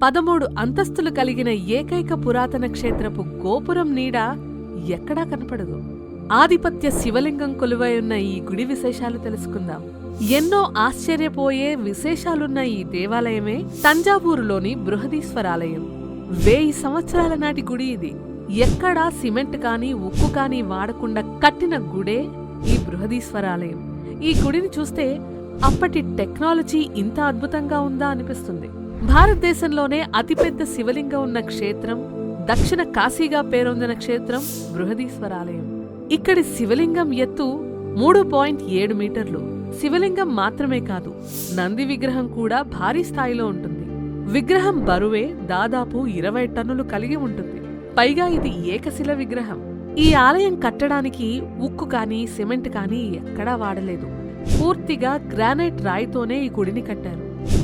13 అంతస్తులు కలిగిన ఏకైక పురాతన క్షేత్రపు గోపురం నీడ ఎక్కడా కనపడదు. ఆధిపత్య శివలింగం కొలువై ఉన్న ఈ గుడి విశేషాలు తెలుసుకుందాం. ఎన్నో ఆశ్చర్యపోయే విశేషాలున్న ఈ దేవాలయమే తంజావూరులోని బృహదీశ్వరాలయం. 1000 సంవత్సరాల నాటి గుడి ఇది. ఎక్కడా సిమెంట్ కాని ఉక్కు కాని వాడకుండా కట్టిన గుడే ఈ బృహదీశ్వరాలయం. ఈ గుడిని చూస్తే అప్పటి టెక్నాలజీ ఇంత అద్భుతంగా ఉందా అనిపిస్తుంది. భారతదేశంలోనే అతిపెద్ద శివలింగం ఉన్న క్షేత్రం, దక్షిణ కాశీగా పేరొందిన క్షేత్రం బృహదీశ్వరాలయం. ఇక్కడి శివలింగం ఎత్తు 3.7 మీటర్లు. శివలింగం మాత్రమే కాదు, నంది విగ్రహం కూడా భారీ స్థాయిలో ఉంటుంది. విగ్రహం బరువే దాదాపు 20 టన్నులు కలిగి ఉంటుంది. పైగా ఇది ఏకశిల విగ్రహం. ఈ ఆలయం కట్టడానికి ఉక్కు కాని సిమెంట్ కాని ఎక్కడా వాడలేదు. పూర్తిగా గ్రానైట్ రాయితోనే ఈ గుడిని కట్టారు.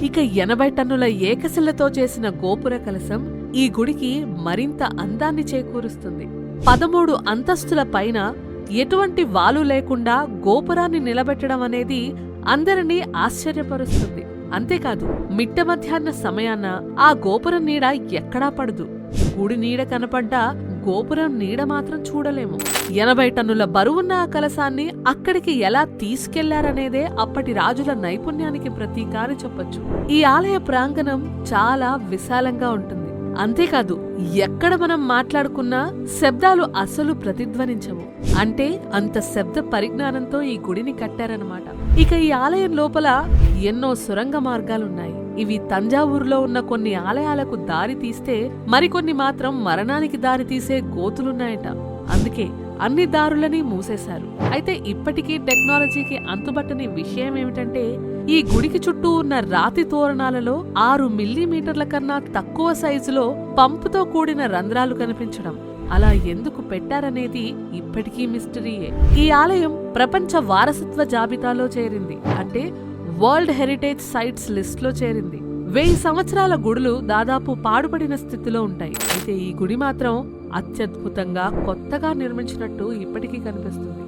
ఇక 80 టన్నుల ఏకశిలతో చేసిన గోపుర కలశం ఈ గుడికి మరింత అందాన్ని చేకూరుస్తుంది. 13 అంతస్తుల పైన ఎటువంటి వాలు లేకుండా గోపురాన్ని నిలబెట్టడం అనేది అందరినీ ఆశ్చర్యపరుస్తుంది. అంతేకాదు, మిట్ట మధ్యాహ్న సమయాన ఆ గోపురం నీడ ఎక్కడా పడదు. గుడి నీడ కనపడ్డా గోపురం నీడ మాత్రం చూడలేము. 80 టన్నుల బరువున్న ఆ కలశాన్ని అక్కడికి ఎలా తీసుకెళ్లారనేదే అప్పటి రాజుల నైపుణ్యానికి ప్రతీక అని చెప్పొచ్చు. ఈ ఆలయ ప్రాంగణం చాలా విశాలంగా ఉంటుంది. అంతేకాదు, ఎక్కడ మనం మాట్లాడుకున్నా శబ్దాలు అసలు ప్రతిధ్వనించవు. అంటే అంత శబ్ద పరిజ్ఞానంతో ఈ గుడిని కట్టారన్నమాట. ఇక ఈ ఆలయం లోపల ఎన్నో సొరంగ మార్గాలున్నాయి. ఇవి తంజావూరులో ఉన్న కొన్ని ఆలయాలకు దారి తీస్తే మరికొన్ని మాత్రం మరణానికి దారి తీసే గోతులున్నాయట. అందుకే అన్ని దారులని మూసేశారు. అయితే ఇప్పటికీ టెక్నాలజీకి అంతుబట్టని విషయం ఏమిటంటే, ఈ గుడికి చుట్టూ ఉన్న రాతి తోరణాలలో 6 మిల్లీమీటర్ల కన్నా తక్కువ సైజులో పంపుతో కూడిన రంధ్రాలు కనిపించడం. అలా ఎందుకు పెట్టారనేది ఇప్పటికీ మిస్టరీయే. ఈ ఆలయం ప్రపంచ వారసత్వ జాబితాలో చేరింది. అంటే వరల్డ్ హెరిటేజ్ సైట్స్ లిస్ట్ లో చేరింది. 1000 సంవత్సరాల గుడులు దాదాపు పాడుపడిన స్థితిలో ఉంటాయి. అయితే ఈ గుడి మాత్రం అత్యద్భుతంగా కొత్తగా నిర్మించినట్టు ఇప్పటికీ కనిపిస్తుంది.